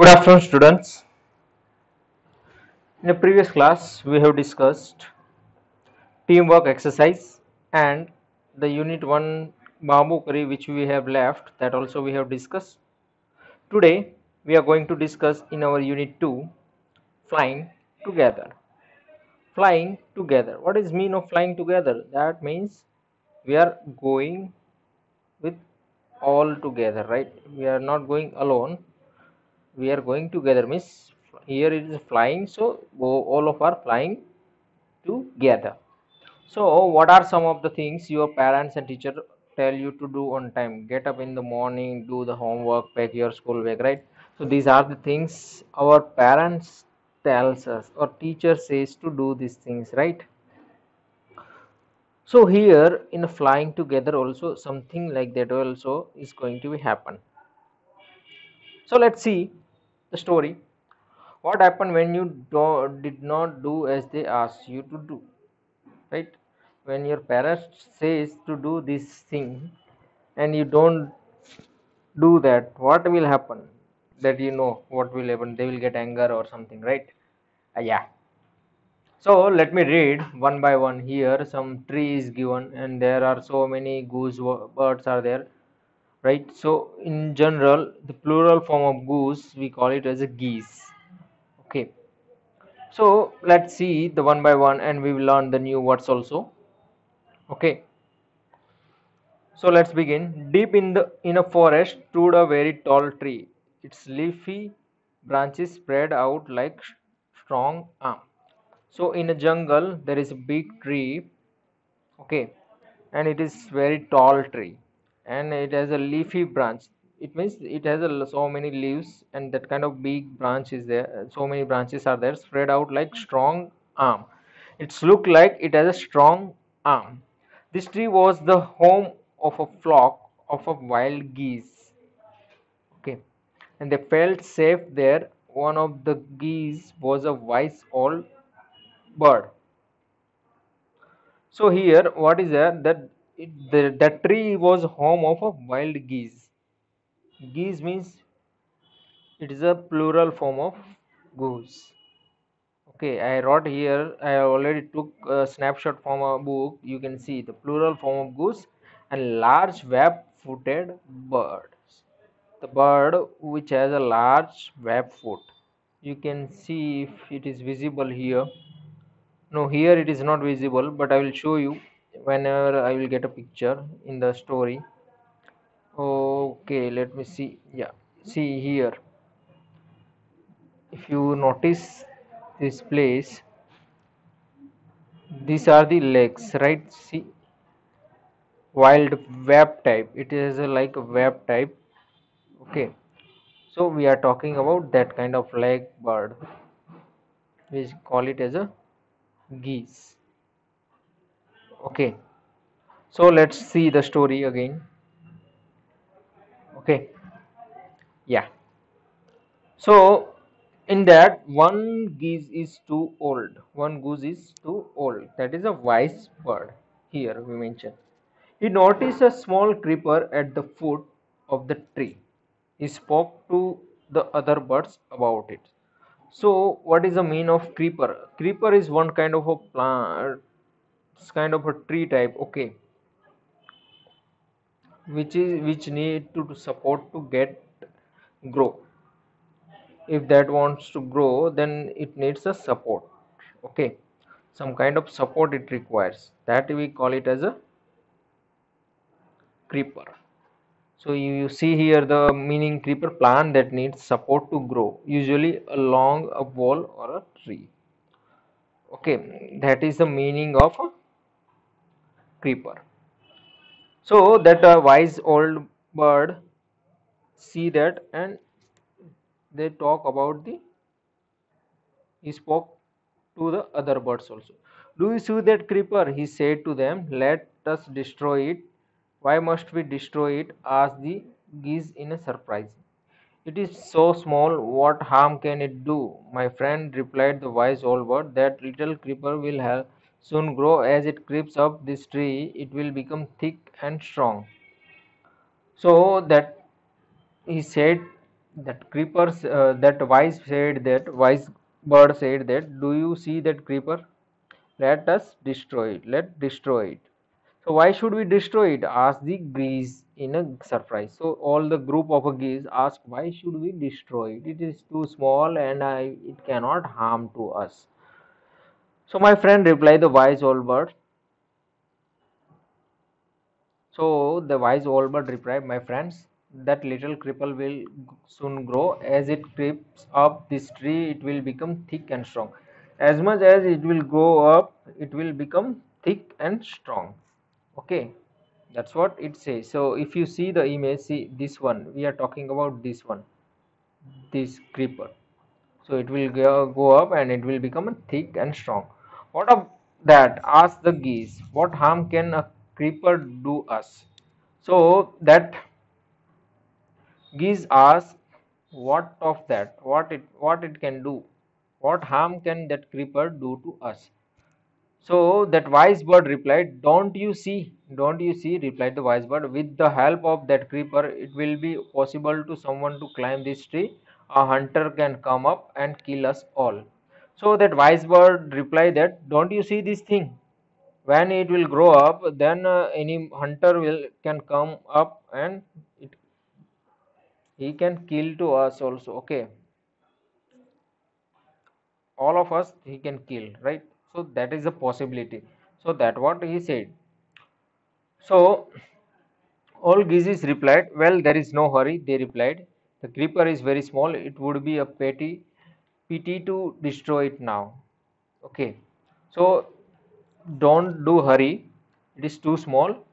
Good afternoon, students. In the previous class, we have discussed teamwork exercise and the unit 1 bamboo curry which we have left, that also we have discussed. Today, we are going to discuss in our unit 2 flying together. Flying together. What is mean of flying together? That means we are going with all together, right? We are not going alone. We are going together means here it is flying, so all of are flying together. So, what are some of the things your parents and teacher tell you to do on time? Get up in the morning, do the homework, pack your school bag, right? So these are the things our parents tells us or teacher says to do these things, right? So here in flying together also something like that also is going to be happen. So let's see the story. What happened when you did not do as they asked you to do, right? When your parents says to do this thing and you don't do that, what will happen? That you know what will happen, they will get anger or something, right? Yeah, so let me read one by one. Here some tree is given and there are so many birds are there, right? So in general the plural form of goose we call it as a geese. Okay, so let's see the one by one and we will learn the new words also. Okay, so let's begin. Deep in a forest stood a very tall tree. Its leafy branches spread out like strong arm. So in a jungle there is a big tree, okay, and it is very tall tree, and it has a leafy branch. It means it has so many leaves, and that kind of big branch is there. So many branches are there, spread out like strong arm. It's look like it has a strong arm. This tree was the home of a flock of a wild geese. Okay, and they felt safe there. One of the geese was a wise old bird. So here, what is that that tree was home of a wild geese. Geese means it is a plural form of goose. Okay, I wrote here. I already took a snapshot from a book. You can see the plural form of goose and large web-footed birds. The bird which has a large web foot. You can see if it is visible here. No, here it is not visible, but I will show you whenever I will get a picture in the story. Okay, let me see. Yeah, see here. If you notice this place, these are the legs, right? See, wild web type. It is like a web type. Okay, so we are talking about that kind of leg bird. We call it as a geese. Okay, so let's see the story again. Okay, yeah. So in that one geese is too old. One goose is too old. That is a wise bird. Here we mention. He noticed a small creeper at the foot of the tree. He spoke to the other birds about it. So what is the mean of creeper? Creeper is one kind of a plant, it's kind of a tree type. Okay, which need to support to get grow. If that wants to grow, then it needs a support. Okay, some kind of support it requires, that we call it as a creeper. So you see here the meaning creeper, plant that needs support to grow, usually along a wall or a tree. Okay, that is the meaning of a creeper. So that a wise old bird see that, and they talk about the, he spoke to the other birds also. Do you see that creeper? He said to them, let us destroy it. Why must we destroy it? Asked the geese in a surprise. It is so small, what harm can it do? My friend, replied the wise old bird, that little creeper will have soon grow. As it creeps up this tree, it will become thick and strong. So that he said that creepers that wise bird said that, do you see that creeper? Let us destroy it. Let destroy it. So why should we destroy it? Asked the geese in a surprise. So all the group of geese asked, why should we destroy it? It is too small and it cannot harm to us. So my friend replied, the wise old bird. So the wise old bird replied, my friends, that little cripple will soon grow. As it creeps up this tree, it will become thick and strong. As much as it will grow up, it will become thick and strong. Okay, that's what it says. So if you see the image, see this one. We are talking about this one, this creeper. So it will go up and it will become thick and strong. What of that? Ask the geese. What harm can a creeper do us? So that geese ask, what of that? What it can do? What harm can that creeper do to us? So that wise bird replied, don't you see? Don't you see? Replied the wise bird. With the help of that creeper, it will be possible to someone to climb this tree. A hunter can come up and kill us all. So that wise bird replied that, don't you see this thing? When it will grow up, then any hunter will can come up and it, he can kill to us also. Okay, all of us he can kill, right? So that is a possibility. So that what he said. So all geese replied, well, there is no hurry. They replied, the creeper is very small. It would be a pity to destroy it now. Okay, so don't do hurry. It is too small.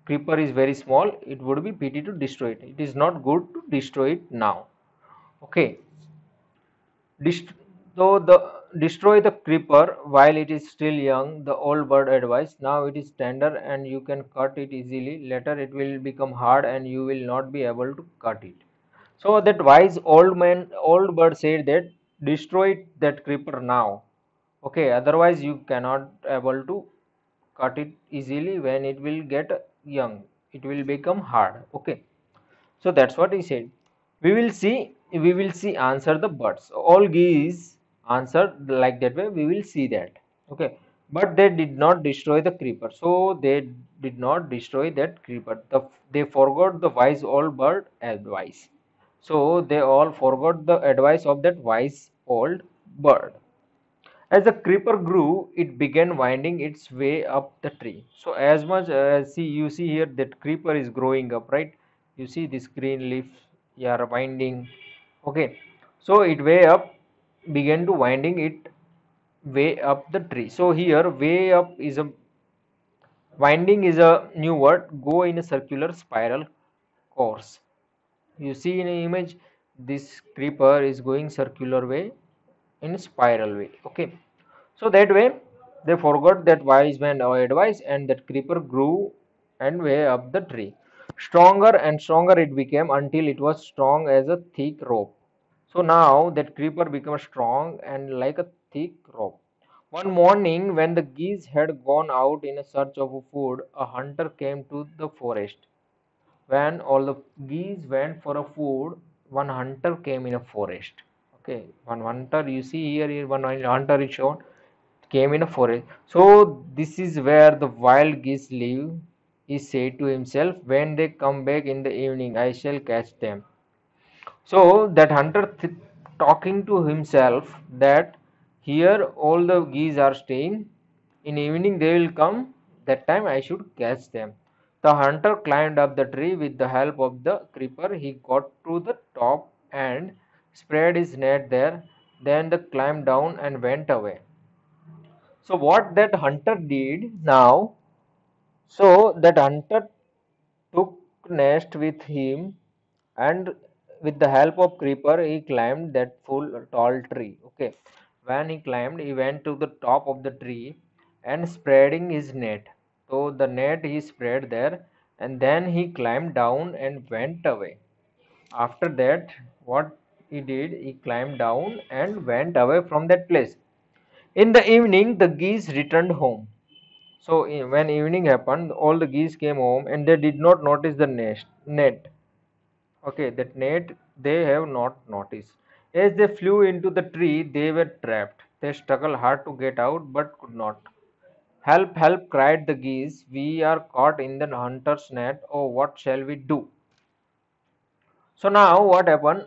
Creeper is very small. It would be pity to destroy it. It is not good to destroy it now. Okay, Dist- so the destroy the creeper while it is still young, the old bird advised. Now it is tender and you can cut it easily. Later it will become hard and you will not be able to cut it. So that wise old bird said that destroy that creeper now. Okay, otherwise you cannot able to cut it easily when it will get young. It will become hard. Okay. So that's what he said. We will see, answer the birds. All geese answered like that way, we will see that. Okay. But they did not destroy the creeper. So they did not destroy that creeper. They forgot the wise old bird advice. So they all forgot the advice of that wise old bird. As the creeper grew, it began winding its way up the tree. So as much as you see here that creeper is growing up, right? You see this green leaf, yeah, winding. Okay, so it way up began to winding it way up the tree. So here way up is a winding is a new word. Go in a circular spiral course. You see in the image, this creeper is going circular way in spiral way. Okay, so that way they forgot that wise man advice and that creeper grew and way up the tree. Stronger and stronger it became until it was strong as a thick rope. So now that creeper became strong and like a thick rope. One morning when the geese had gone out in search of food, a hunter came to the forest. When all the geese went for a food, one hunter came in a forest. Okay, one hunter, you see here one hunter is shown, came in a forest. So this is where the wild geese live. He said to himself, when they come back in the evening, I shall catch them. So that hunter talking to himself that here all the geese are staying. In evening they will come. That time I should catch them. The hunter climbed up the tree with the help of the creeper. He got to the top and spread his net there. Then the climbed down and went away. So what that hunter did now? So that hunter took nest with him and with the help of creeper he climbed that full tall tree. Okay, when he climbed he went to the top of the tree and spreading his net. So the net he spread there and then he climbed down and went away. After that, what he did, he climbed down and went away from that place. In the evening the geese returned home. So when evening happened, all the geese came home and they did not notice the net. Okay, that net they have not noticed. As they flew into the tree, they were trapped. They struggled hard to get out but could not. Help, help, cried the geese. We are caught in the hunter's net. Oh, what shall we do? So now what happened?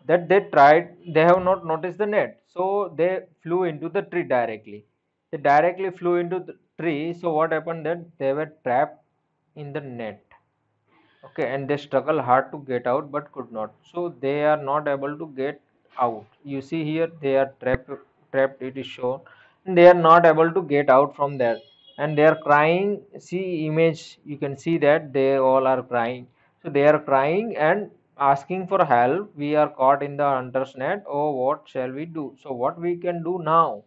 That they tried, they have not noticed the net. So they flew into the tree directly. They directly flew into the tree. So what happened that they were trapped in the net. Okay, and they struggle hard to get out but could not. So they are not able to get out. You see here they are trapped it is shown. And they are not able to get out from there. And they are crying. See image, you can see that they all are crying. So they are crying and asking for help. We are caught in the hunter's net. Oh, what shall we do? So what we can do now?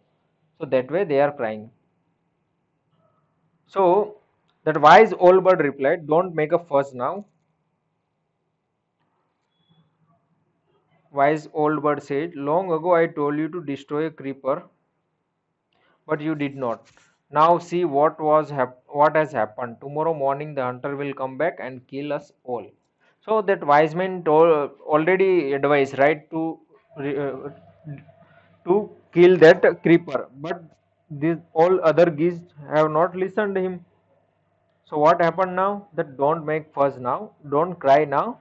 So that way they are crying. So that wise old bird replied, don't make a fuss now. Wise old bird said, long ago I told you to destroy a creeper, but you did not. Now see what has happened. Tomorrow morning the hunter will come back and kill us all. So that wise man told, already advised, right, to kill that creeper, but these all other geese have not listened to him. So what happened now? That don't make fuss now, don't cry now.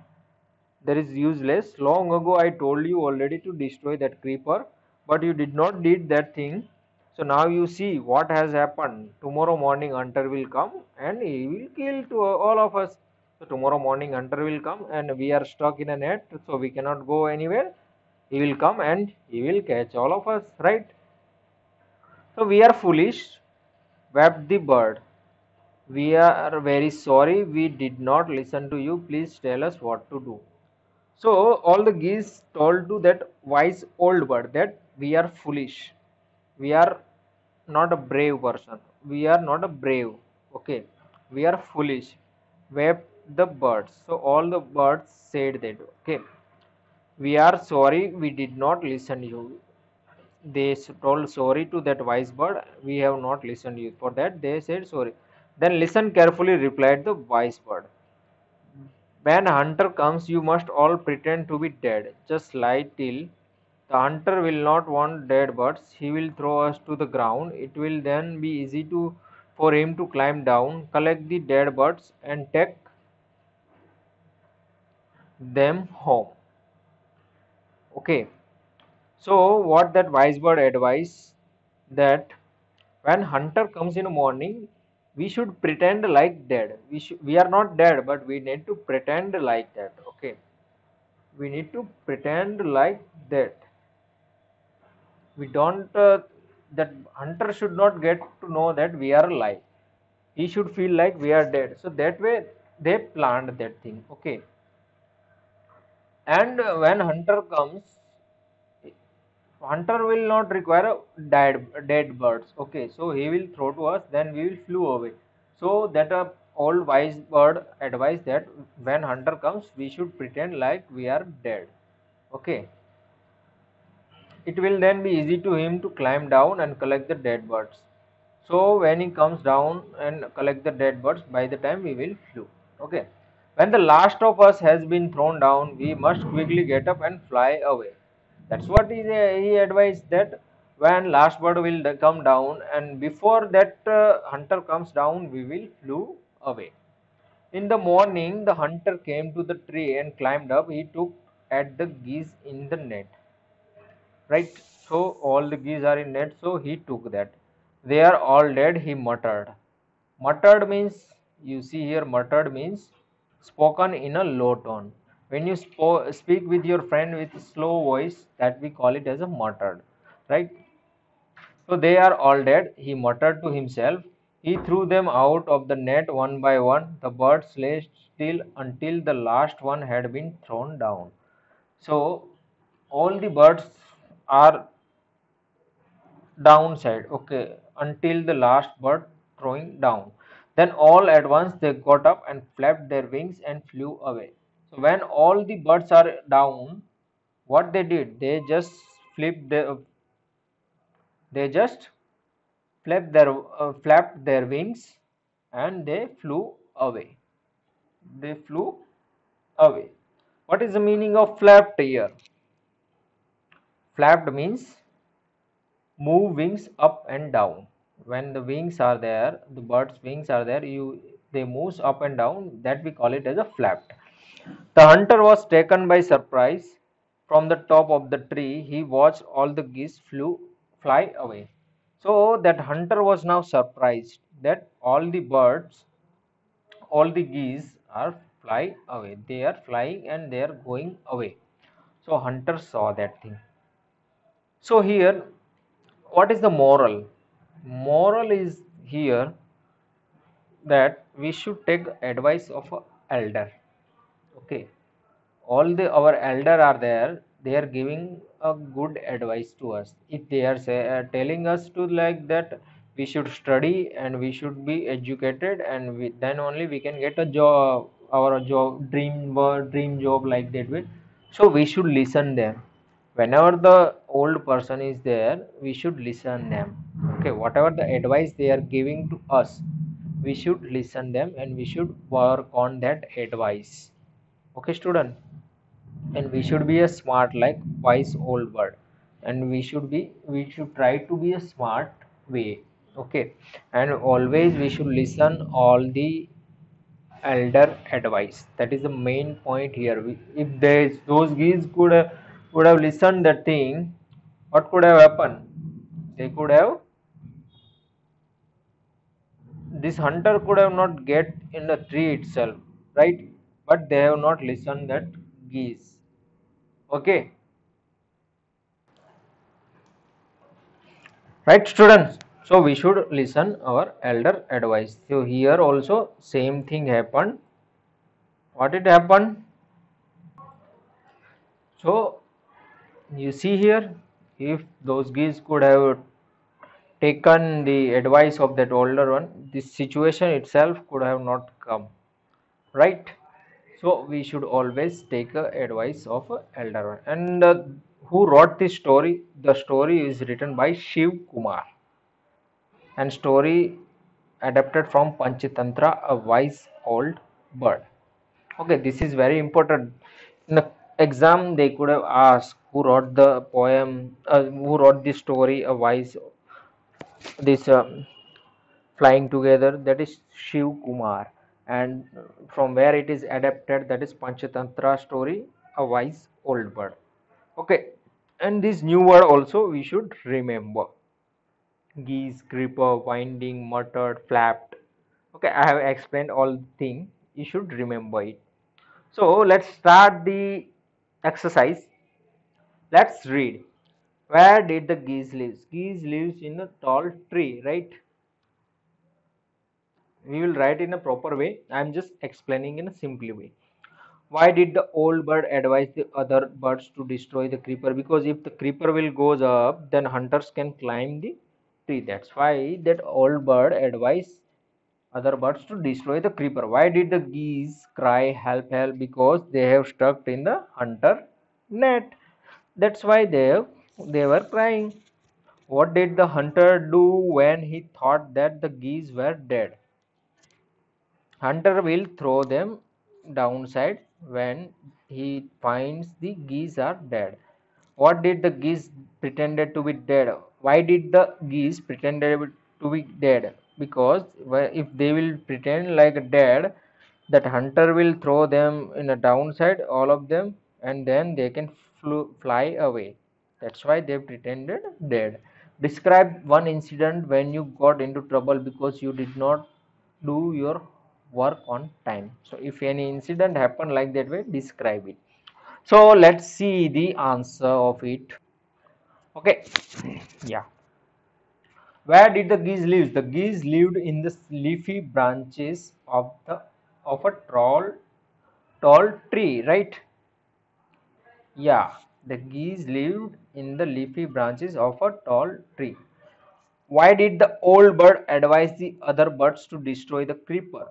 That is useless. Long ago I told you already to destroy that creeper, but you did not did that thing. So now you see what has happened. Tomorrow morning hunter will come and he will kill to all of us. So tomorrow morning hunter will come and we are stuck in a net, so we cannot go anywhere. He will come and he will catch all of us, right? So we are foolish, wept the bird. We are very sorry we did not listen to you. Please tell us what to do. So all the geese told to that wise old bird that we are foolish. We are not a brave person. We are not a brave. Okay. We are foolish. Wept the birds. So all the birds said that. Okay. We are sorry we did not listen you. They told sorry to that wise bird. We have not listened you. For that they said sorry. Then listen carefully, replied the wise bird. When a hunter comes, you must all pretend to be dead. Just lie till. The hunter will not want dead birds. He will throw us to the ground. It will then be easy for him to climb down, collect the dead birds, and take them home. Okay. So what that wise bird advised that when hunter comes in the morning, we should pretend like dead. We are not dead, but we need to pretend like that. Okay. We need to pretend like that. We don't that hunter should not get to know that we are alive. He should feel like we are dead. So that way they planned that thing. Okay. And when hunter comes, hunter will not require a dead birds. Okay, so he will throw to us, then we will flew away. So that a old wise bird advised that when hunter comes we should pretend like we are dead. Okay. It will then be easy to him to climb down and collect the dead birds. So when he comes down and collect the dead birds, by the time we will flew. Okay. When the last of us has been thrown down, we must quickly get up and fly away. That's what he advised that when last bird will come down and before that hunter comes down, we will flew away. In the morning, the hunter came to the tree and climbed up. He took at the geese in the net, right? So all the geese are in net, so he took that. They are all dead, he muttered. Muttered means, you see here, muttered means spoken in a low tone. When you speak with your friend with slow voice, that we call it as a muttered, right? So they are all dead, he muttered to himself. He threw them out of the net one by one. The birds lay still until the last one had been thrown down. So all the birds are downside, okay, until the last bird throwing down. Then all at once they got up and flapped their wings and flew away. So when all the birds are down, what they did, they just flapped their wings and they flew away. They flew away. What is the meaning of flapped here? Flapped means move wings up and down. When the wings are there, the bird's wings are there, they moves up and down, that we call it as a flapped. The hunter was taken by surprise. From the top of the tree, he watched all the geese fly away. So that hunter was now surprised that all the geese are fly away. They are flying and they are going away. So hunter saw that thing. So here, what is the moral? Moral is here that we should take advice of a elder. Okay, all the our elder are there, they are giving a good advice to us. If they are telling us to like that we should study and we should be educated, and then only we can get a job, our job, dream job, like that way. So we should listen them. Whenever the old person is there, we should listen them. Okay, whatever the advice they are giving to us, we should listen them and we should work on that advice. Okay, student, and we should be a smart like wise old bird, and we should try to be a smart way. Okay, and always we should listen all the elder advice. That is the main point here. If those geese could have listened that thing, what could have happened? They could have, this hunter could have not get in the tree itself, right? But they have not listened that geese. Okay, right, students? So we should listen our elder advice. So here also same thing happened. What it happened? So you see here, if those geese could have taken the advice of that older one, this situation itself could have not come, right? So we should always take advice of a elder one. And who wrote this story? The story is written by Shiv Kumar, and story adapted from Panchatantra, a wise old bird. Okay, this is very important. In the exam, they could have asked who wrote the poem, who wrote this story, a wise, this flying together. That is Shiv Kumar, and from where it is adapted, that is Panchatantra story, a wise old bird. Okay, and this new word also we should remember: geese, creeper, winding, muttered, flapped. Okay, I have explained all thing. You should remember it. So let's start the exercise. Let's read. Where did the geese live? Geese lives in a tall tree, right? We will write in a proper way. I am just explaining in a simple way. Why did the old bird advise the other birds to destroy the creeper? Because if the creeper will goes up, then hunters can climb the tree. That's why that old bird advised other birds to destroy the creeper. Why did the geese cry help help? Because they have stuck in the hunter net. That's why they were crying. What did the hunter do when he thought that the geese were dead? Hunter will throw them downside when he finds the geese are dead. What did the geese pretended to be dead? Why did the geese pretended to be dead? Because if they will pretend like dead, that hunter will throw them in a downside, all of them, and then they can fly away. That's why they pretended dead. Describe one incident when you got into trouble because you did not do your work on time. So if any incident happened like that way, describe it. So let's see the answer of it. Okay, yeah. Where did the geese live? The geese lived in the leafy branches of a tall tree, right? Yeah, the geese lived in the leafy branches of a tall tree. Why did the old bird advise the other birds to destroy the creeper?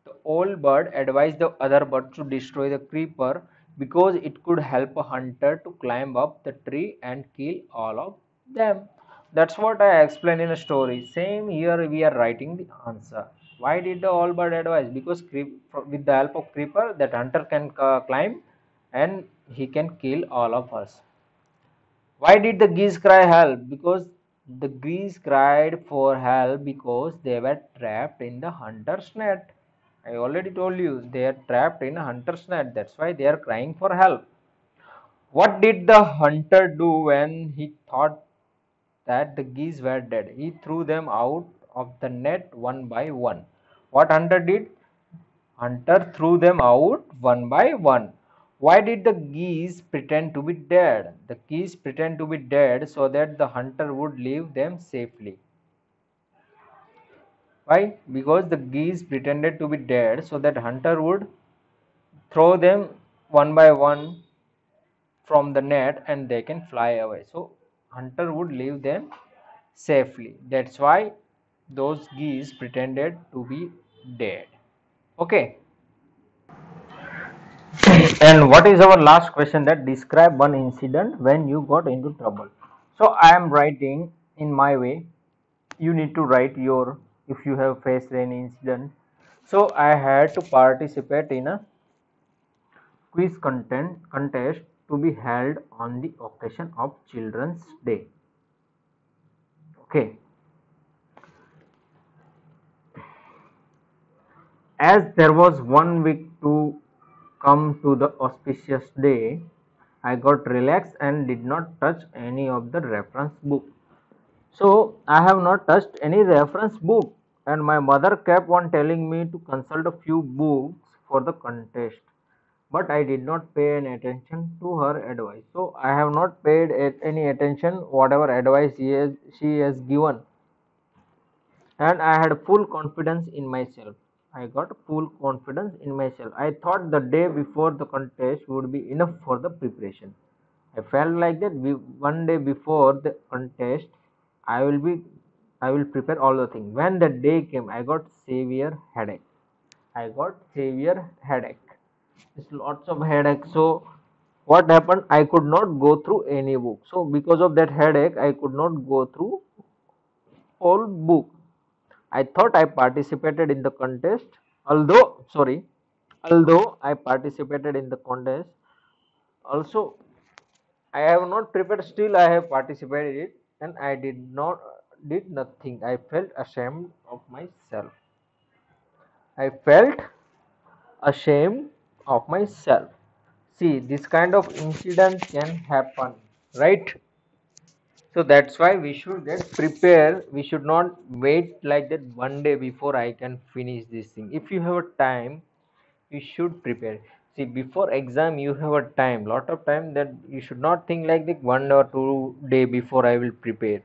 The old bird advised the other birds to destroy the creeper because it could help a hunter to climb up the tree and kill all of them. That's what I explained in a story. Same here we are writing the answer. Why did the old bird advise? Because with the help of creeper that hunter can climb and he can kill all of us. Why did the geese cry help? Because the geese cried for help because they were trapped in the hunter's net. I already told you they are trapped in a hunter's net. That's why they are crying for help. What did the hunter do when he thought that the geese were dead? He threw them out of the net one by one. What hunter did? Hunter threw them out one by one. Why did the geese pretend to be dead? The geese pretend to be dead so that the hunter would leave them safely. Why? Because the geese pretended to be dead so that hunter would throw them one by one from the net and they can fly away. So hunter would leave them safely. That's why those geese pretended to be dead. Okay. And what is our last question? That describe one incident when you got into trouble. So I am writing in my way. You need to write your, if you have faced any incident. So I had to participate in a quiz contest to be held on the occasion of Children's Day. Okay. As there was 1 week to come to the auspicious day, I got relaxed and did not touch any of the reference book. So I have not touched any reference book, and my mother kept on telling me to consult a few books for the contest. But I did not pay any attention to her advice. So I have not paid any attention whatever advice she has given, and I had full confidence in myself. I got full confidence in myself. I thought the day before the contest would be enough for the preparation. I felt like that one day before the contest, I will be, I will prepare all the things. When the day came, I got severe headache. I got severe headache. It's lots of headache. So what happened? I could not go through any book. So because of that headache, I could not go through all book. I thought I participated in the contest, although I participated in the contest, also I have not prepared, still I have participated it, and I did nothing. I felt ashamed of myself. I felt ashamed of myself. See, this kind of incident can happen, right? So that's why we should get prepared. We should not wait like that one day before I can finish this thing. If you have a time, you should prepare. See, before exam you have a time, lot of time, that you should not think like the 1 or 2 day before I will prepare.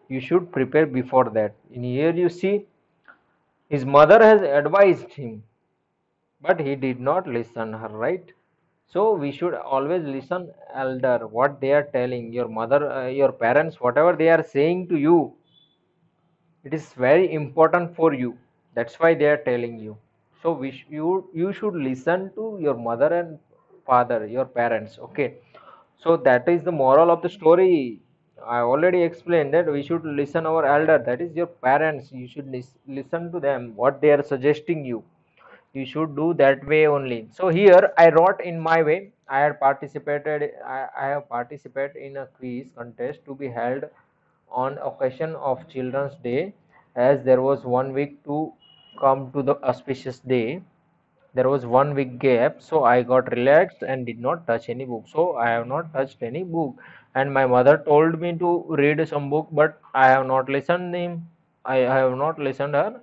You should prepare before that. In here you see, his mother has advised him, but he did not listen her, right? So we should always listen elder, what they are telling, your mother, your parents, whatever they are saying to you, it is very important for you. That's why they are telling you. So you should listen to your mother and father, your parents. Okay. So that is the moral of the story. I already explained that we should listen our elder, that is your parents. You should listen to them, what they are suggesting you. You should do that way only. So here I wrote in my way. I have participated in a quiz contest to be held on occasion of Children's Day. As there was 1 week to come to the auspicious day, there was 1 week gap, so I got relaxed and did not touch any book. So I have not touched any book, and my mother told me to read some book, but I have not listened him. I have not listened her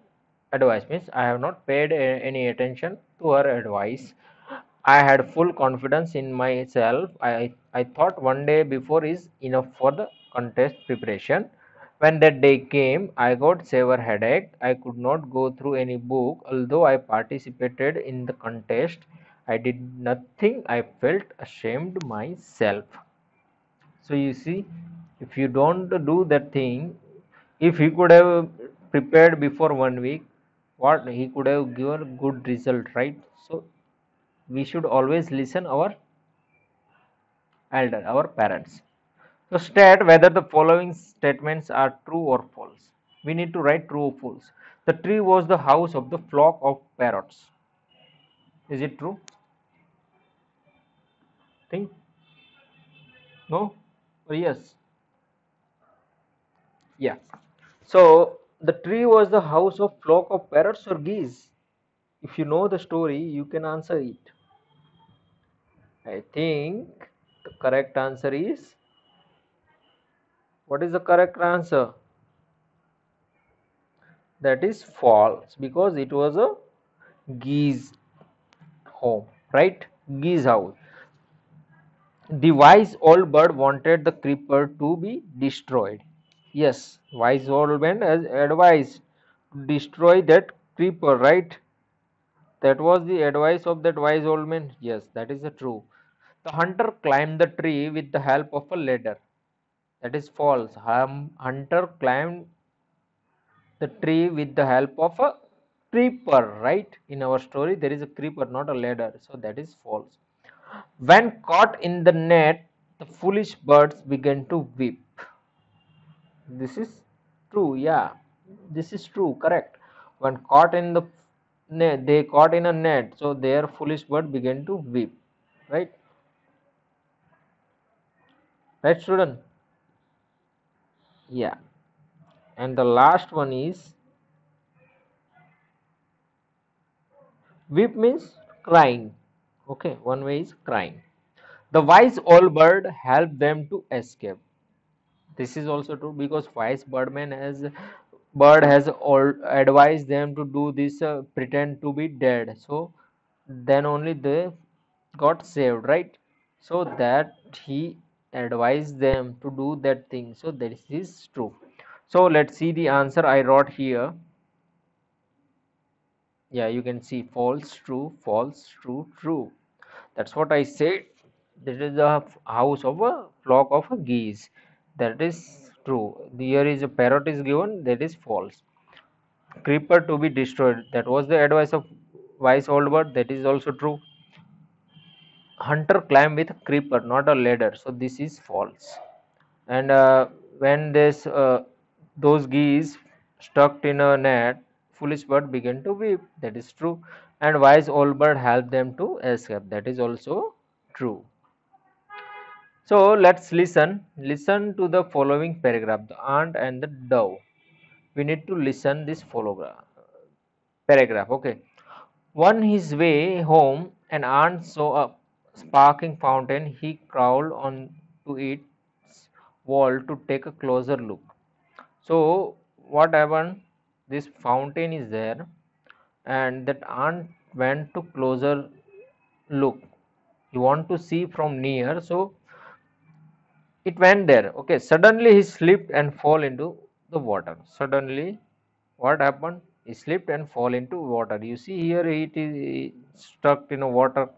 advice, means I have not paid any attention to her advice. I had full confidence in myself. I thought one day before is enough for the contest preparation. When that day came, I got severe headache. I could not go through any book. Although I participated in the contest, I did nothing. I felt ashamed myself. So you see, if you don't do that thing, if he could have prepared before 1 week, what he could have given good result, right? So we should always listen our elder, our parents. So state whether the following statements are true or false. We need to write true or false. The tree was the house of the flock of parrots. Is it true? Think? No? Or yes? Yeah. So the tree was the house of flock of parrots or geese. If you know the story, you can answer it. I think the correct answer is, what is the correct answer? That is false, because it was a geese home, right? Geese house. The wise old bird wanted the creeper to be destroyed. Yes, wise old man has advised to destroy that creeper, right? That was the advice of that wise old man. Yes, that is the true. The hunter climbed the tree with the help of a ladder. That is false. Hunter climbed the tree with the help of a creeper, right? In our story, there is a creeper, not a ladder. So that is false. When caught in the net, the foolish birds began to weep. This is true, yeah. This is true, correct. When caught in the net, they caught in a net, so their foolish bird began to weep, right? Right, student? Yeah. And the last one is, weep means crying. Okay, one way is crying. The wise old bird helped them to escape. This is also true, because wise bird has all advised them to do this, pretend to be dead. So then only they got saved, right? So that he advised them to do that thing. So that is true. So let's see the answer I wrote here. Yeah, you can see false, true, false, true, true. That's what I said. This is the house of a flock of a geese. That is true. Here is a parrot is given. That is false. Creeper to be destroyed. That was the advice of wise old bird. That is also true. Hunter climb with creeper, not a ladder. So this is false. And when this those geese stuck in a net, foolish bird began to weep. That is true. And wise old bird helped them to escape. That is also true. So let's listen to the following paragraph, the ant and the dove. We need to listen this paragraph. Okay. On his way home, an ant saw a sparkling fountain. He crawled on to its wall to take a closer look. So what happened? This fountain is there, and that ant went to closer look. He want to see from near, so it went there. Okay. Suddenly he slipped and fall into the water. Suddenly, what happened? He slipped and fall into water. You see here, it is stuck in a water.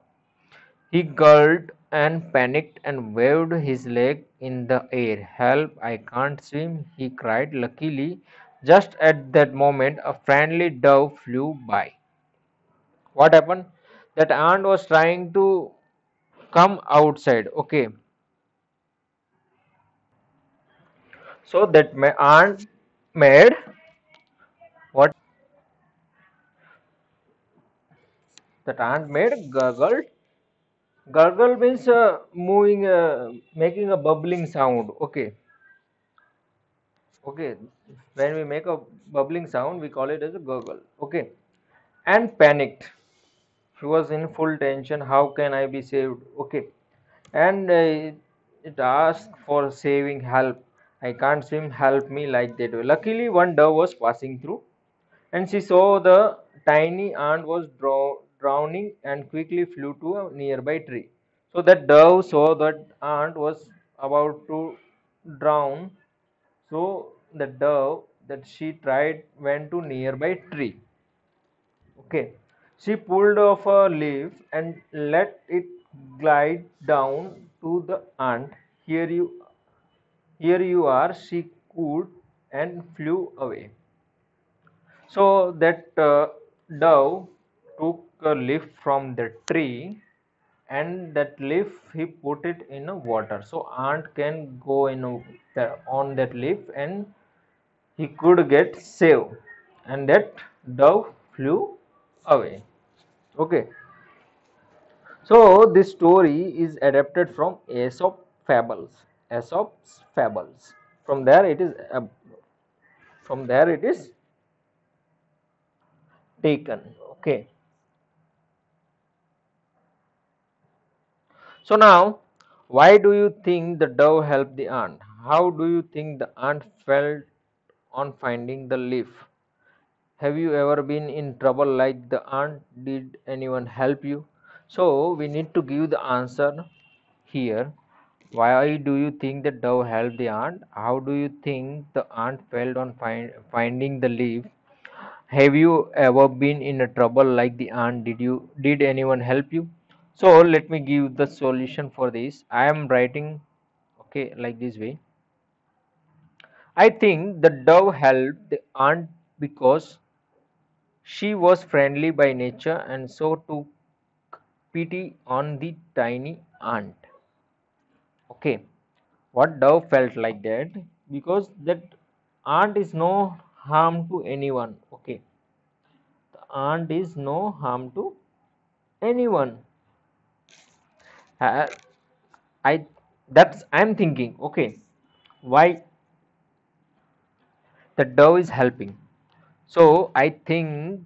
He gulped and panicked and waved his leg in the air. Help, I can't swim, he cried. Luckily, just at that moment, a friendly dove flew by. What happened? That ant was trying to come outside. Okay, so that ant made what? That ant made gurgled. Gurgle means moving, making a bubbling sound. Okay, okay. When we make a bubbling sound, we call it as a gurgle. Okay, and panicked. She was in full tension. How can I be saved? Okay, and it asked for saving help. I can't swim. Help me, like that. Luckily, one dove was passing through, and she saw the tiny ant was drowning and quickly flew to a nearby tree. So that dove saw that ant was about to drown. So the dove that she tried went to nearby tree. Okay. She pulled off a leaf and let it glide down to the ant. Here you are, she cooed and flew away. So that dove took a leaf from the tree, and that leaf he put it in a water. So ant can go on that leaf, and he could get saved, and that dove flew away. Okay. So this story is adapted from Aesop fables. Aesop's fables. From there it is taken. Okay. So now, why do you think the dove helped the ant? How do you think the ant felt on finding the leaf? Have you ever been in trouble like the ant? Did anyone help you? So we need to give the answer here. Why do you think the dove helped the ant? How do you think the ant felt on finding the leaf? Have you ever been in a trouble like the ant? Did anyone help you? So let me give the solution for this. I am writing okay like this way. I think the dove helped the ant because she was friendly by nature and so took pity on the tiny ant. Okay, what dove felt like that because that ant is no harm to anyone. Okay, the ant is no harm to anyone. Uh, I that's I'm thinking. Okay, why the dove is helping? So I think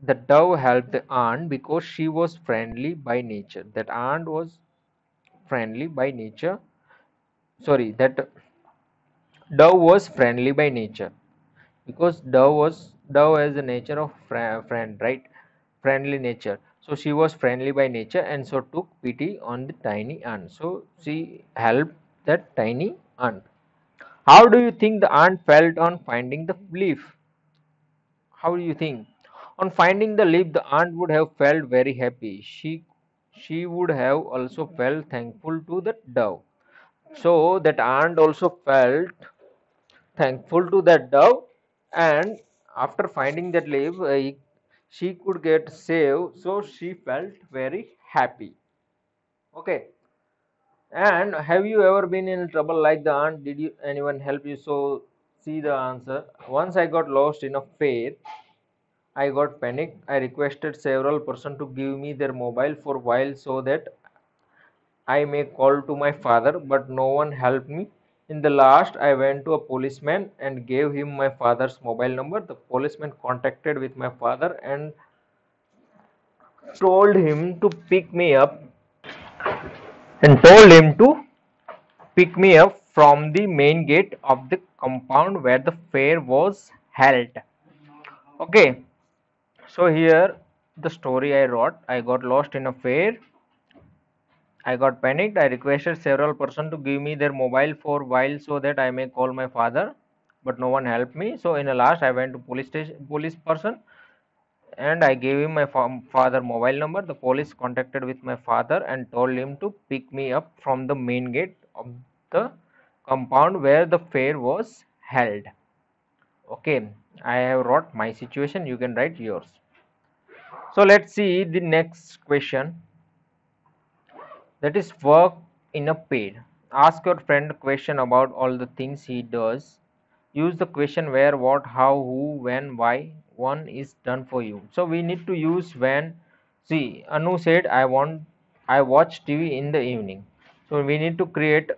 the dove helped the ant because she was friendly by nature. That ant was friendly by nature. Sorry, that dove was friendly by nature because dove has the nature of friend, right? Friendly nature. So she was friendly by nature and so took pity on the tiny ant. So she helped that tiny ant. How do you think the ant felt on finding the leaf? How do you think? On finding the leaf, the ant would have felt very happy. She would have also felt thankful to the dove. So that ant also felt thankful to that dove, and after finding that leaf, she could get saved. So she felt very happy. Okay. And have you ever been in trouble like the ant? Did you anyone help you? So see the answer. Once I got lost in a fair. I got panicked. I requested several persons to give me their mobile for a while so that I may call to my father, but no one helped me. In the last, I went to a policeman and gave him my father's mobile number. The policeman contacted with my father and told him to pick me up and told him to pick me up from the main gate of the compound where the fair was held. Okay, so here the story I wrote. I got lost in a fair. I got panicked. I requested several persons to give me their mobile for a while so that I may call my father, but no one helped me. So in the last, I went to police person, and I gave him my father mobile number. The police contacted with my father and told him to pick me up from the main gate of the compound where the fair was held. Okay, I have wrote my situation. You can write yours. So let's see the next question. That is work in a paid. Ask your friend a question about all the things he does. Use the question where, what, how, who, when, why. One is done for you. So we need to use when. See, Anu said, I watch TV in the evening. So we need to create.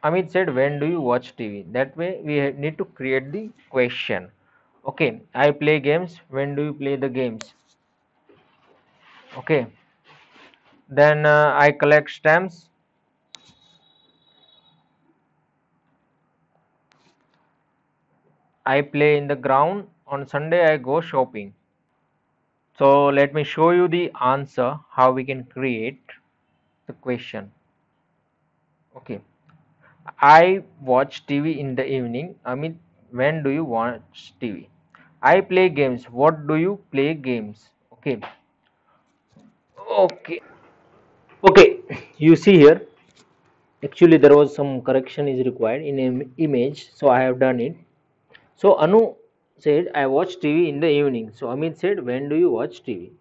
Amit said, when do you watch TV? That way we need to create the question. Okay, I play games. When do you play the games? Okay, then I collect stamps. I play in the ground. On Sunday, I go shopping. So let me show you the answer how we can create the question. Okay. I watch TV in the evening. I mean, when do you watch TV? I play games. What do you play games? Okay. Okay. Okay. You see here. Actually, there was some correction is required in image, so I have done it. So Anu said, I watch TV in the evening. So Amit said, when do you watch TV?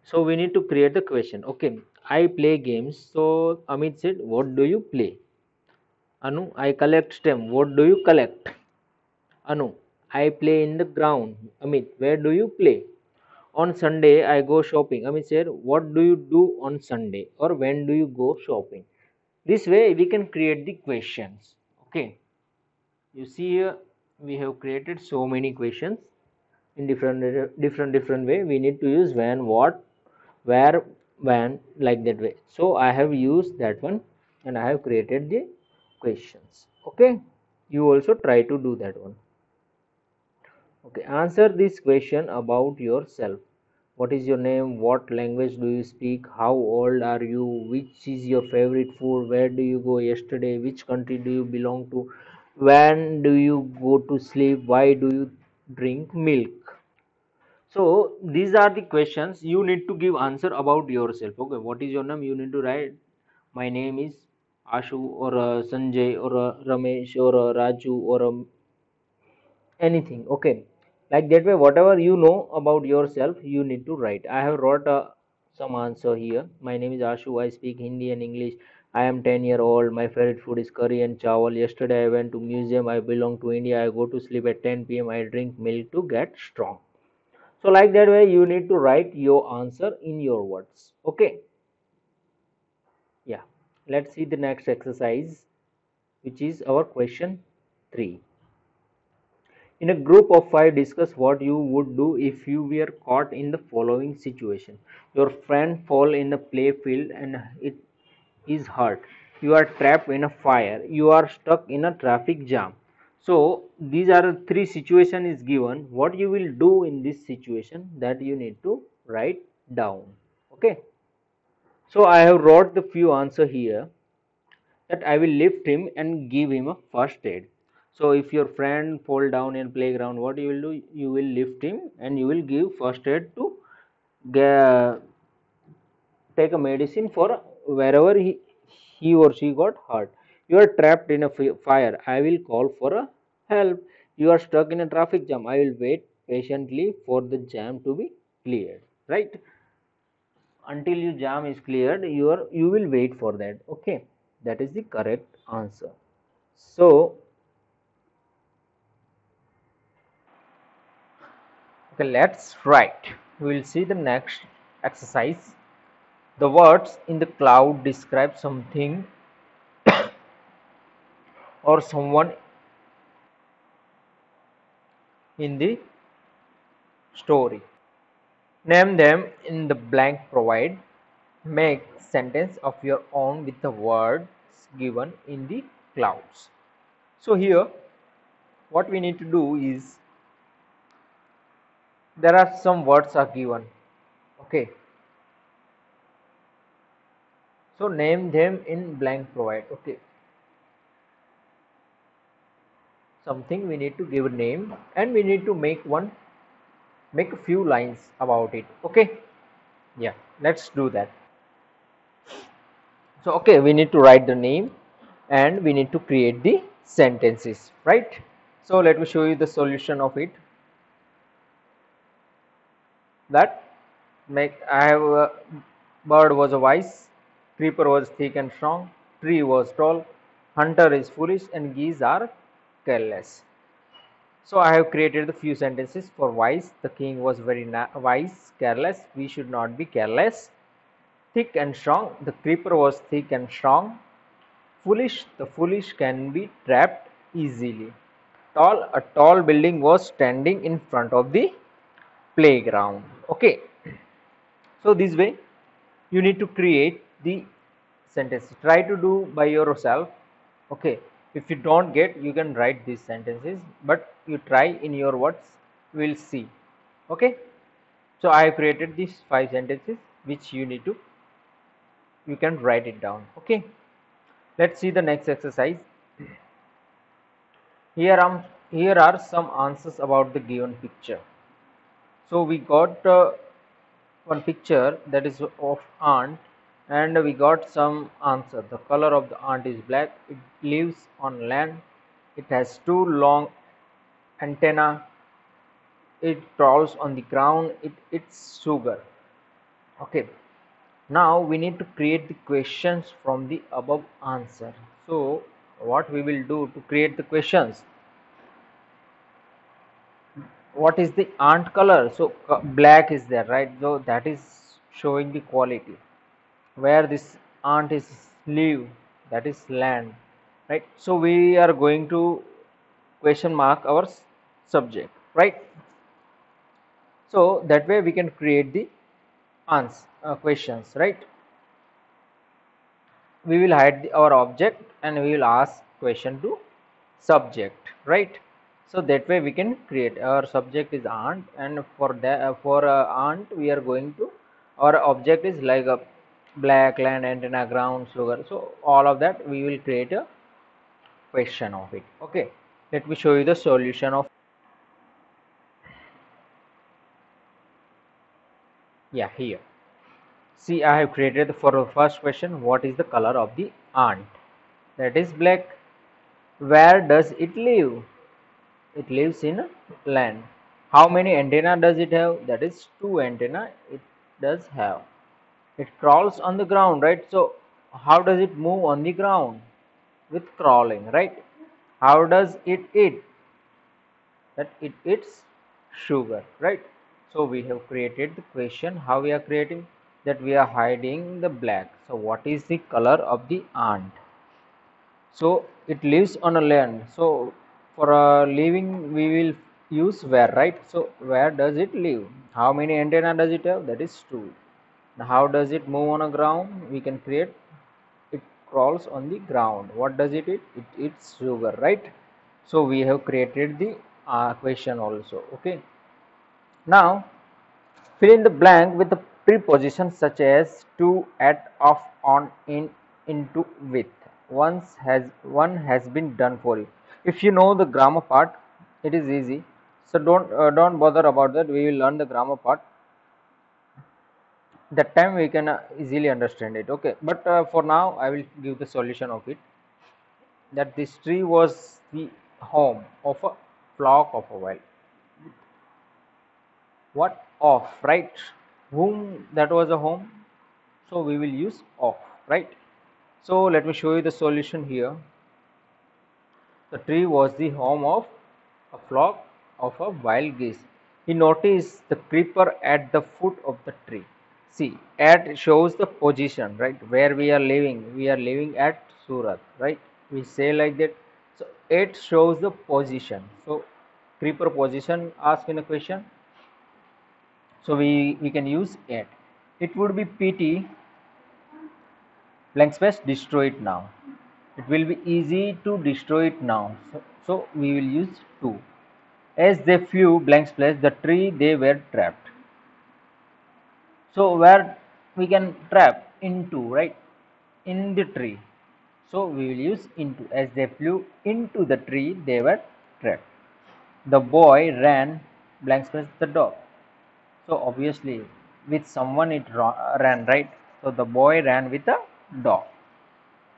So we need to create the question. Okay, I play games. So Amit said, what do you play? Anu, I collect stem. What do you collect? Anu, I play in the ground. Amit, where do you play? on Sunday I go shopping. I mean, say, what do you do on Sunday, or when do you go shopping? This way we can create the questions. Okay, you see here we have created so many questions in different way. We need to use when, what, where, when, like that way. So I have used that one and I have created the questions. Okay, you also try to do that one. Okay, answer this question about yourself. What is your name? What language do you speak? How old are you? Which is your favorite food? Where do you go yesterday? Which country do you belong to? When do you go to sleep? Why do you drink milk? So these are the questions you need to give answer about yourself. Okay, what is your name? You need to write. My name is Ashu, or Sanjay, or Ramesh, or Raju, or anything. Okay, like that way, whatever you know about yourself, you need to write. I have wrote some answer here. My name is Ashu. I speak Hindi and English. I am 10-year old. My favorite food is curry and chawal. Yesterday I went to museum. I belong to India. I go to sleep at 10 p.m. I drink milk to get strong. So like that way you need to write your answer in your words. Okay, yeah, let's see the next exercise, which is our question 3. In a group of 5, discuss what you would do if you were caught in the following situation. Your friend fall in a play field and it is hurt. You are trapped in a fire. You are stuck in a traffic jam. So these are the 3 situation is given. What you will do in this situation, that you need to write down. Okay. So I have wrote the few answer here, that I will lift him and give him a first aid. So if your friend fall down in playground, what you will do? You will lift him and you will give first aid to take a medicine for wherever he or she got hurt. You are trapped in a fire. I will call for a help. You are stuck in a traffic jam. I will wait patiently for the jam to be cleared. Right? Until your jam is cleared, you will wait for that. Okay, that is the correct answer. So okay, let's write. We will see the next exercise. The words in the cloud describe something or someone in the story. Name them in the blank provide. Make sentence of your own with the words given in the clouds. So here what we need to do is, there are some words are given. Okay, so name them in blank provide. Okay, something we need to give a name and we need to make a few lines about it. Okay, yeah, let's do that. So okay, we need to write the name and we need to create the sentences, right? So let me show you the solution of it. That make I have a bird was a wise, creeper was thick and strong, tree was tall, hunter is foolish, and geese are careless. So I have created the few sentences for wise. The king was very wise. Careless, we should not be careless. Thick and strong, the creeper was thick and strong. Foolish, the foolish can be trapped easily. Tall, a tall building was standing in front of the playground. Okay, so this way you need to create the sentences. Try to do by yourself. Okay, if you don't get, you can write these sentences, but you try in your words, we'll see. Okay, so I have created these 5 sentences which you can write it down. Okay, let's see the next exercise. Here are some answers about the given picture. So we got one picture that is of ant, and we got some answer. The color of the ant is black. It lives on land. It has 2 long antenna. It crawls on the ground. It eats sugar. Okay, now we need to create the questions from the above answer. So what we will do to create the questions, What is the ant color? So black is there, right? So that is showing the quality. Where this ant is live, that is land, right? So we are going to question mark our subject, right? So that way we can create the answer questions, right? We will hide our object and we will ask question to subject, right? So that way we can create our subject is ant, and for that for ant we are going to, our object is like a black, land, antenna, ground, sugar. So all of that we will create a question of it. Okay, let me show you the solution of. Yeah, here, see, I have created for the first question, what is the color of the ant? That is black. Where does it live? It lives in land. How many antenna does it have? That is two antenna it does have. It crawls on the ground, right? So how does it move on the ground? With crawling, right? How does it eat? That it eats sugar, right? So we have created the question. How we are creating? That we are hiding the black. So what is the color of the ant? So it lives on a land. So for a living we will use where, right? So where does it live? How many antenna does it have? That is two. Now how does it move on a ground? We can create, it crawls on the ground. What does it eat? It eats sugar, right? So we have created the question also. Okay. Now fill in the blank with the prepositions such as to, at, of, on, in, into, with. One has been done for you. If you know the grammar part, it is easy. So don't bother about that. We will learn the grammar part. That time we can easily understand it. Okay, but for now I will give the solution of it. That this tree was the home of a flock of a wild. What of, right? Whom that was a home, so we will use of, right? So let me show you the solution here. The tree was the home of a flock of a wild geese. He noticed the creeper at the foot of the tree. See, at shows the position, right? Where we are living. We are living at Surat, right? We say like that. So it shows the position. So creeper position asked in a question. So we can use it. It would be pity blank space destroy it now. It will be easy to destroy it now. So we will use to. As they flew blank space the tree, they were trapped. So where we can trap into, right? In the tree. So we will use into. As they flew into the tree, they were trapped. The boy ran blank space the dog. So obviously with someone it ran, right? So the boy ran with a dog.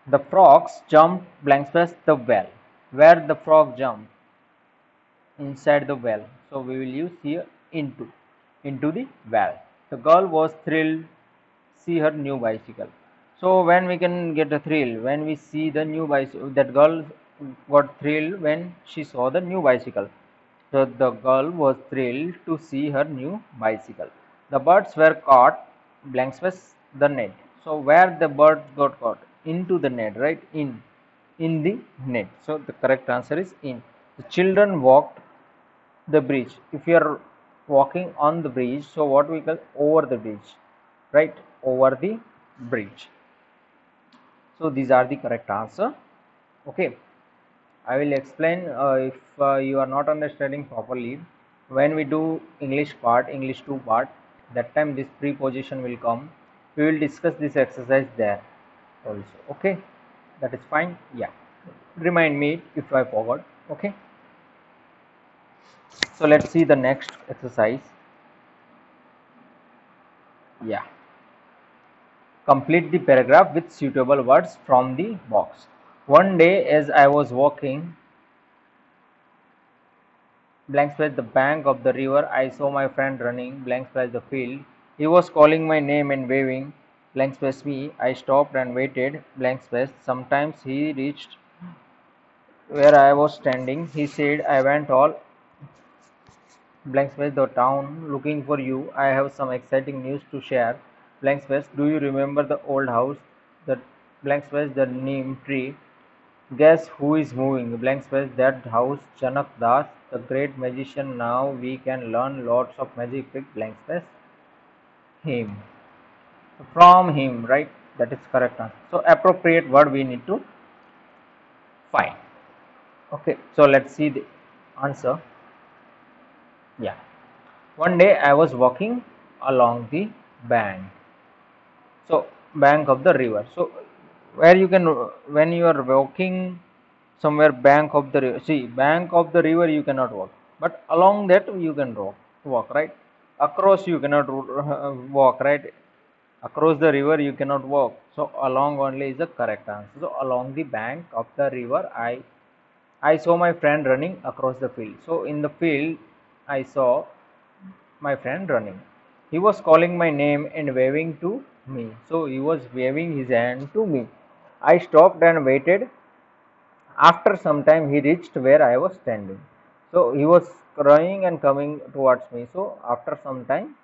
The frogs jumped blank space the well. Where the frog jumped? Inside the well. So we will use here into the well. The girl was thrilled see her new bicycle. So when we can get a thrill? When we see the new bicycle. That girl got thrilled when she saw the new bicycle. So the girl was thrilled to see her new bicycle. The birds were caught blank space the net. So where the birds got caught? Into the net, right? In the net. So the correct answer is in. The children walked the bridge. If you are walking on the bridge, so what we call over the bridge, right? Over the bridge. So these are the correct answer. Okay, I will explain if you are not understanding properly. When we do English part, English 2 part, that time this preposition will come. We will discuss this exercise there also. Okay, that is fine. Yeah, remind me if I forgot. Okay, so let's see the next exercise. Yeah, complete the paragraph with suitable words from the box. One day as I was walking blank space the bank of the river, I saw my friend running blank space the field. He was calling my name and waving blank space me. I stopped and waited blank space. Sometimes he reached where I was standing. He said I went all blank space the town looking for you. I have some exciting news to share. Blank space, do you remember the old house? The blank space the neem tree. Guess who is moving? Blank space that house. Chanak Das, the great magician. Now we can learn lots of magic trick. Blank space him. From him, right? That is correct answer. So appropriate word we need to find. Okay, so let's see the answer. Yeah. One day I was walking along the bank. So bank of the river. So where you can, when you are walking somewhere bank of the river. See, bank of the river you cannot walk, but along that you can walk, right? Across you cannot walk, right? Across the river you cannot walk. So along only is the correct answer. So along the bank of the river I saw my friend running across the field. So in the field I saw my friend running. He was calling my name and waving to me. So he was waving his hand to me. I stopped and waited. After some time, he reached where I was standing. So he was crying and coming towards me. So after some time,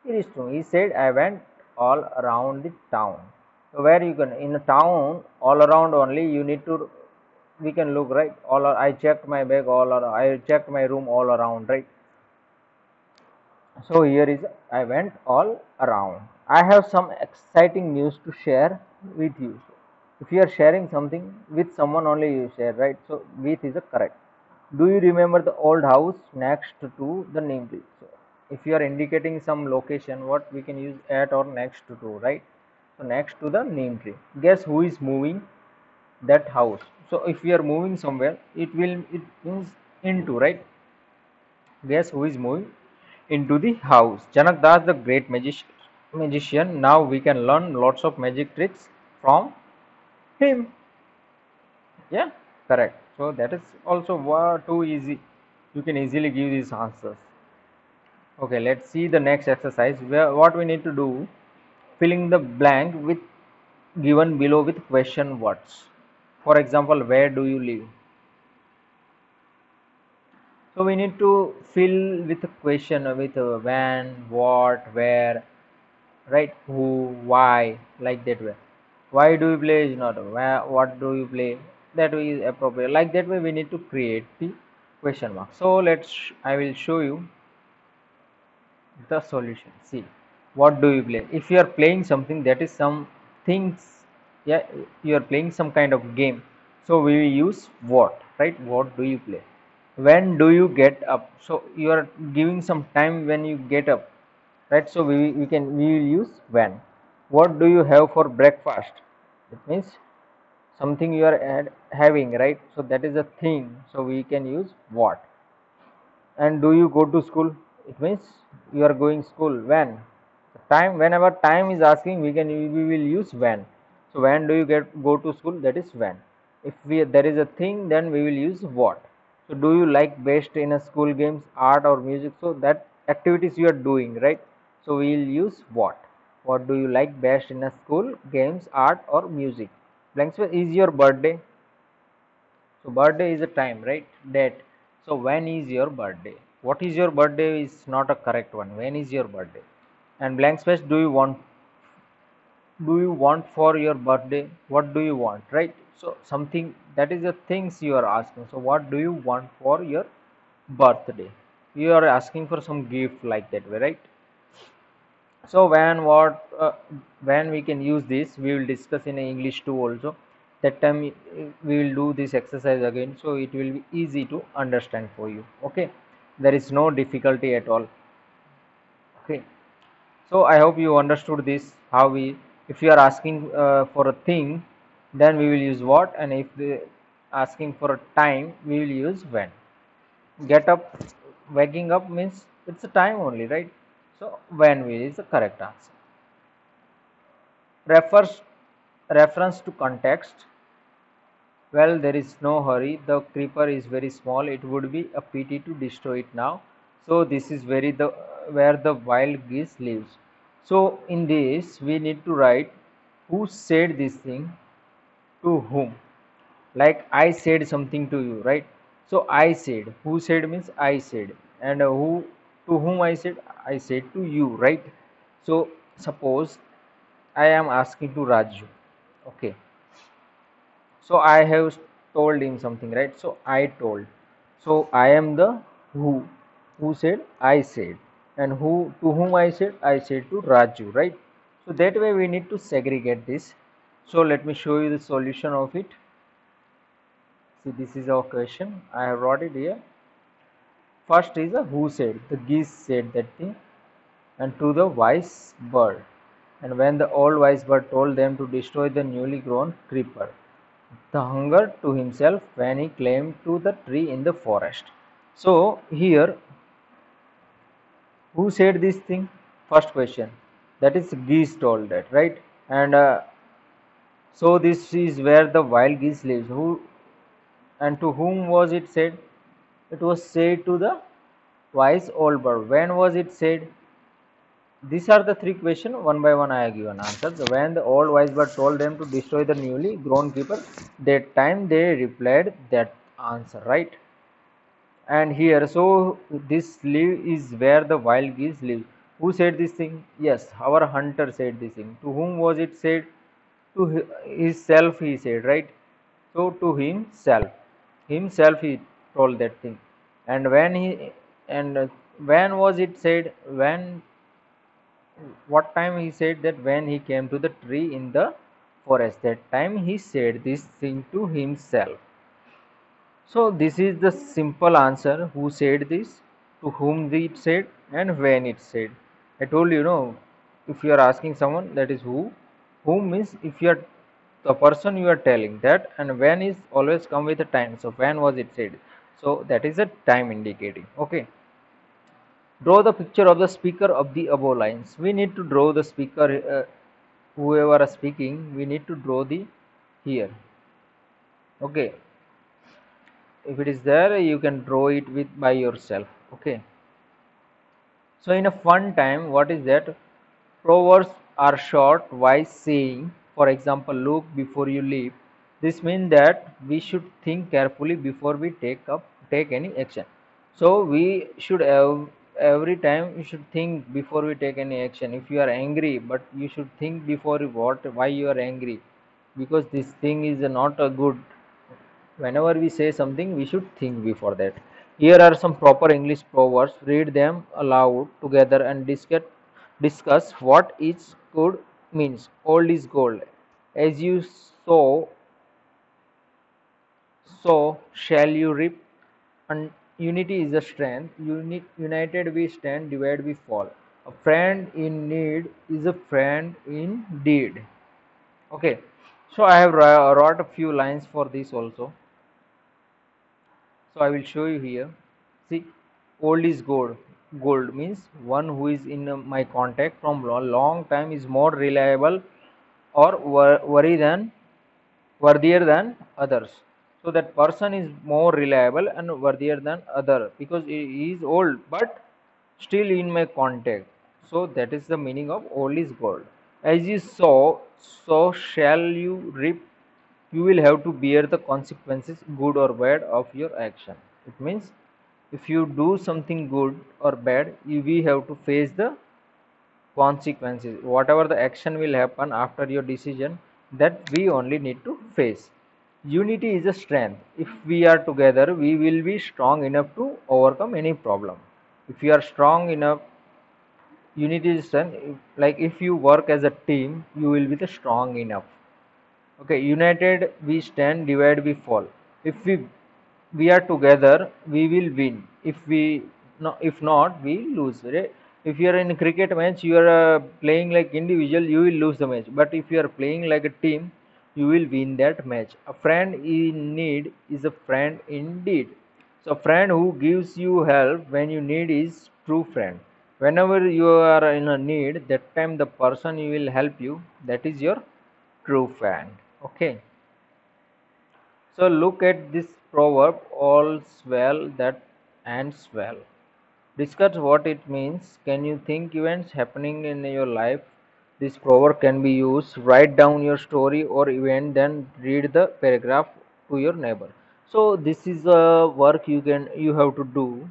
he reached me. He said, I went all around the town. So where you can, in a town, all around only, you need to, we can look, right? I checked my bag all around, I checked my room all around, right? So here is, I went all around. I have some exciting news to share with you. If you are sharing something with someone only you share, right? So with is the correct. Do you remember the old house next to the name tree? So if you are indicating some location, what we can use at or next to, right? So next to the name tree. Guess who is moving that house? So if we are moving somewhere, it means into, right? Guess who is moving into the house? Janak Das, the great magician. Now we can learn lots of magic tricks from him. Yeah, correct. So that is also too easy. You can easily give these answers. Okay, let's see the next exercise. What we need to do, filling the blank with given below with question words. For example, where do you live? So we need to fill with a question with when, what, where, right? Who, why, like that way. Why do you play is not where, what do you play? That way is appropriate. Like that way we need to create the question mark. So I will show you the solution. See, what do you play? If you are playing something, that is some things, yeah, you are playing some kind of game, so we will use what, right? What do you play? When do you get up? So you are giving some time when you get up, right? So we will use when. What do you have for breakfast? It means something you are having, right? So that is a thing, so we can use what. And do you go to school? It means you are going school. When? Time. Whenever time is asking, we will use when. So when do you go to school? That is when. If there is a thing, then we will use what. So do you like best in a school games, art or music? So that activities you are doing, right? So we will use what. What do you like best in a school games, art or music? Blank space is your birthday. So birthday is a time, right? Date. So when is your birthday? What is your birthday is not a correct one. When is your birthday? And blank space, do you want for your birthday? What do you want, right? So something, that is the things you are asking. So what do you want for your birthday? You are asking for some gift like that way, right? So when we can use this, we will discuss in English too also. That time we will do this exercise again, so it will be easy to understand for you. Okay, there is no difficulty at all. Okay, so I hope you understood this, how we, if you are asking for a thing, then we will use what, and if they asking for a time, we will use when. Get up, waking up means it's a time only, right? So when will is the correct answer. Refers reference to context. Well, there is no hurry. The creeper is very small. It would be a pity to destroy it now. So this is very the where the wild geese lives. So in this we need to write who said this thing to whom. Like I said something to you, right? So I said. Who said means I said, and who? To whom I said to you, right? So suppose I am asking to Raju. Okay. So I have told him something, right? So I told. So I am the who. Who said? I said. And who to whom I said? I said to Raju, right? So that way we need to segregate this. So let me show you the solution of it. See, this is our question. I have wrote it here. First is a who said. The geese said that thing, and to the wise bird. And when the old wise bird told them to destroy the newly grown creeper, the hunger to himself when he climbed to the tree in the forest. So here, who said this thing? First question. That is geese told that, right? And so this is where the wild geese lives. Who and to whom was it said? It was said to the wise old bird. When was it said? These are the three questions. One by one I have given answers. When the old wise bird told them to destroy the newly grown creeper, that time they replied that answer, right? And here, so this live is where the wild geese live. Who said this thing? Yes, our hunter said this thing. To whom was it said? To his self he said, right? So to himself he told that thing. And when was it said? When, what time he said that? When he came to the tree in the forest, that time he said this thing to himself. So this is the simple answer. Who said this, to whom it said, and when it said. I told you, know, if you are asking someone, that is who. Whom means if you are the person you are telling that, and when is always come with a time. So when was it said? So that is a time indicating. Okay. Draw the picture of the speaker of the above lines. We need to draw the speaker, whoever is speaking. We need to draw the here. Okay. If it is there, you can draw it with by yourself. Okay. So in a fun time, what is that? Proverbs are short wise saying. For example, look before you leap. This means that we should think carefully before we take any action. So we should have, every time you should think before we take any action. If you are angry, but you should think before why you are angry, because this thing is not a good. Whenever we say something, we should think before that. Here are some proper English proverbs. Read them aloud together and discuss what each could means. Old is gold. As you sow, so shall you reap. And unity is a strength. United we stand, divided we fall. A friend in need is a friend indeed. Okay. So I have wrote a few lines for this also. So I will show you here. See, old is gold. Gold means one who is in my contact from long time is more reliable or worthier than others. So that person is more reliable and worthier than other because he is old but still in my contact. So that is the meaning of old is gold. As you sow, so shall you reap. You will have to bear the consequences, good or bad, of your action. It means if you do something good or bad, we have to face the consequences. Whatever the action will happen after your decision, that we only need to face. Unity is a strength. If we are together, we will be strong enough to overcome any problem. If you are strong enough, unity is strength. Like if you work as a team, you will be the strong enough. Okay, united we stand, divided we fall. If we are together, we will win. If not, we lose. Right? If you are in a cricket match, you are playing like individual, you will lose the match. But if you are playing like a team, you will win that match. A friend in need is a friend indeed. So, a friend who gives you help when you need is true friend. Whenever you are in a need, that time the person who will help you, that is your true friend. Okay. So look at this proverb, all's well that ends well. Discuss what it means. Can you think events happening in your life? This proverb can be used. Write down your story or event, then read the paragraph to your neighbor. So this is a work you have to do.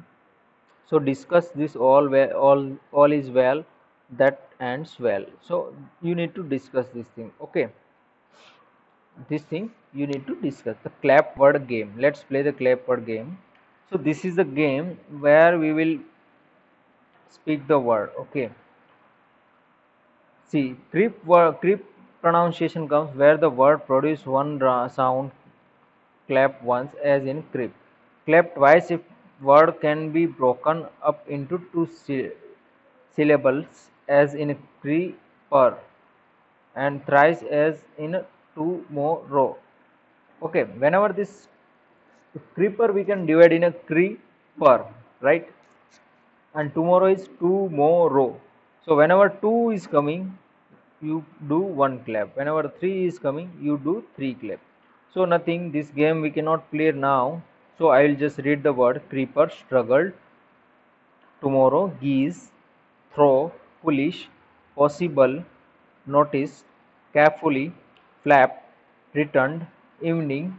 So discuss this all well, all is well that ends well. So you need to discuss this thing. Okay, this thing you need to discuss. The clap word game. Let's play the clap word game. So this is the game where we will speak the word. Okay. See, creep pronunciation comes where the word produce one sound. Clap once as in creep. Clap twice if word can be broken up into two syllables as in creeper, and thrice as in tomorrow. Okay, whenever this creeper we can divide in a creeper, right? And tomorrow is tomorrow. So whenever two is coming, you do one clap. Whenever three is coming, you do three clap. So nothing, this game we cannot play now. So I will just read the word. Creeper, struggled, tomorrow, geese, throw, foolish, possible, noticed, carefully, flap, returned, evening,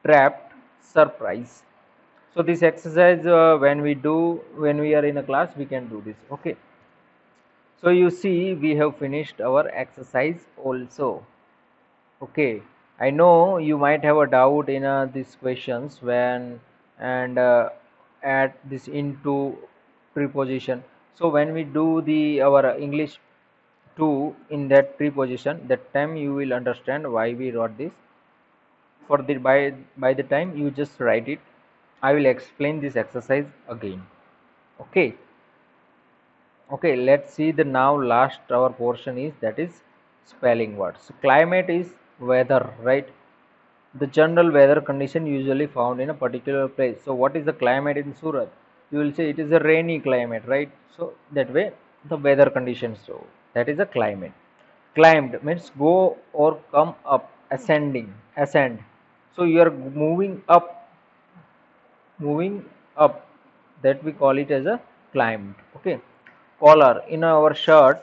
trapped, surprise. So this exercise when we are in a class we can do this. Okay, so you see we have finished our exercise also. Okay, I know you might have a doubt in these questions when and add this into preposition. So when we do the our English 2 in that preposition, that time you will understand why we wrote this. For the by the time you just write it, I will explain this exercise again. Okay. Okay, let's see the now last our portion is that is spelling words. So climate is weather, right? The general weather condition usually found in a particular place. So what is the climate in Surat? You will say it is a rainy climate, right? So that way the weather conditions. So that is a climate. Climbed means go or come up, ascending, ascend. So you are moving up. That we call it as a climbed. Okay. Collar in our shirt,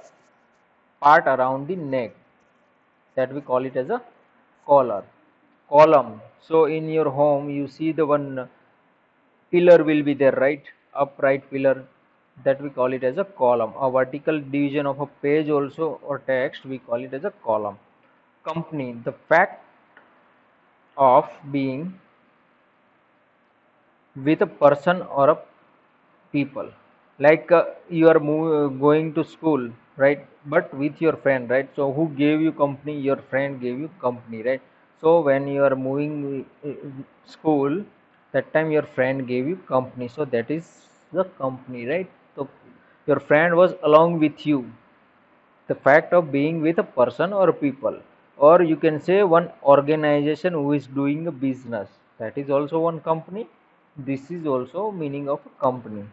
part around the neck, that we call it as a collar. Column, so in your home you see the one pillar will be there, right? Upright pillar, that we call it as a column. A vertical division of a page also or text, we call it as a column. Company, the fact of being with a person or a people, like you are going to school, right? But with your friend, right? So who gave you company? Your friend gave you company, right? So when you are moving school, that time your friend gave you company, so that is the company, right? So your friend was along with you. The fact of being with a person or people, or you can say one organization who is doing a business, that is also one company. This is also meaning of a company.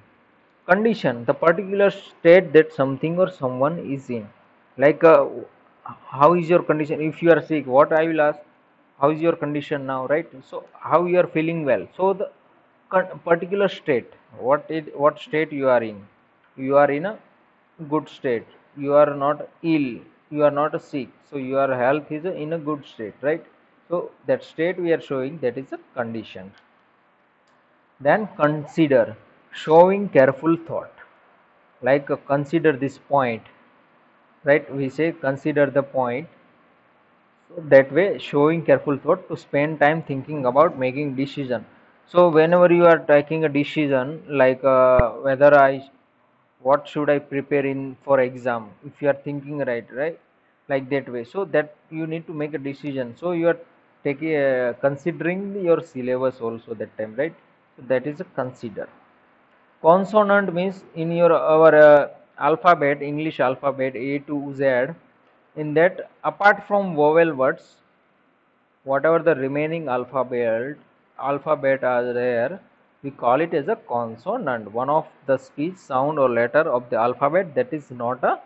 Condition, the particular state that something or someone is in, like how is your condition? If you are sick, what I will ask, how is your condition now, right? So how you are feeling? Well, so the particular state, what state you are in? You are in a good state, you are not ill, you are not sick, so your health is in a good state, right? So that state we are showing, that is a condition. Then consider, showing careful thought, like consider this point, right? We say consider the point. So that way showing careful thought, to spend time thinking about making decision. So whenever you are taking a decision, like whether what should I prepare in for exam, if you are thinking, right, like that way, so that you need to make a decision, so you are taking considering your syllabus also that time, right? So that is a consider. Consonant means in your our alphabet, English alphabet A to Z. In that, apart from vowel words, whatever the remaining alphabet are there, we call it as a consonant. One of the speech sound or letter of the alphabet that is not a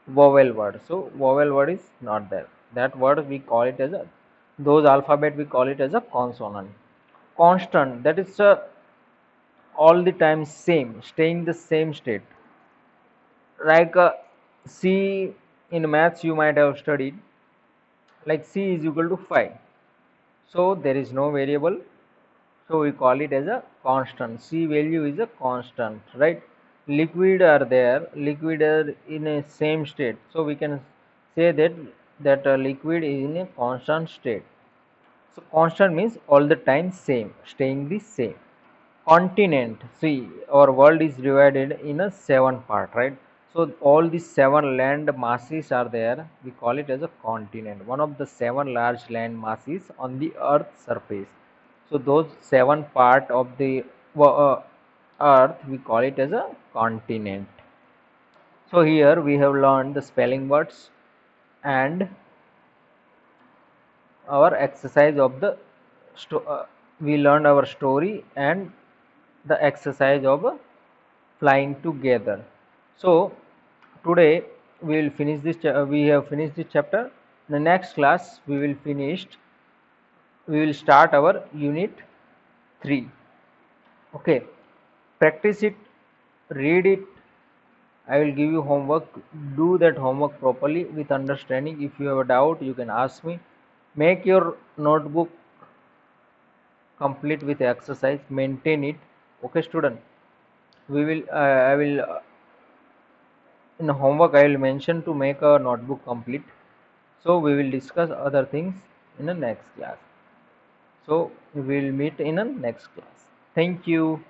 vowel word. So vowel word is not there. That word we call it as a, those alphabet we call it as a consonant. Constant, that is all the time same, staying the same state. Like C in maths you might have studied, like C is equal to 5. So there is no variable. So we call it as a constant. C value is a constant, right? liquid are there, liquid are in a same state, so we can say that liquid is in a constant state. So constant means all the time same, staying the same. Continent, see, our world is divided in a 7 part, right? So all these 7 land masses are there, we call it as a continent, one of the 7 large land masses on the earth's surface. So those 7 part of the earth, we call it as a continent. So here we have learned the spelling words and our exercise of the we learned our story and the exercise of flying together. So today we will finish this we have finished this chapter. In the next class we will start our unit 3. Okay, practice it, read it. I will give you homework. Do that homework properly with understanding. If you have a doubt, you can ask me. Make your notebook complete with exercise, maintain it. Okay student, we will I will in homework I will mention to make a notebook complete. So we will discuss other things in the next class. So we will meet in a next class. Thank you.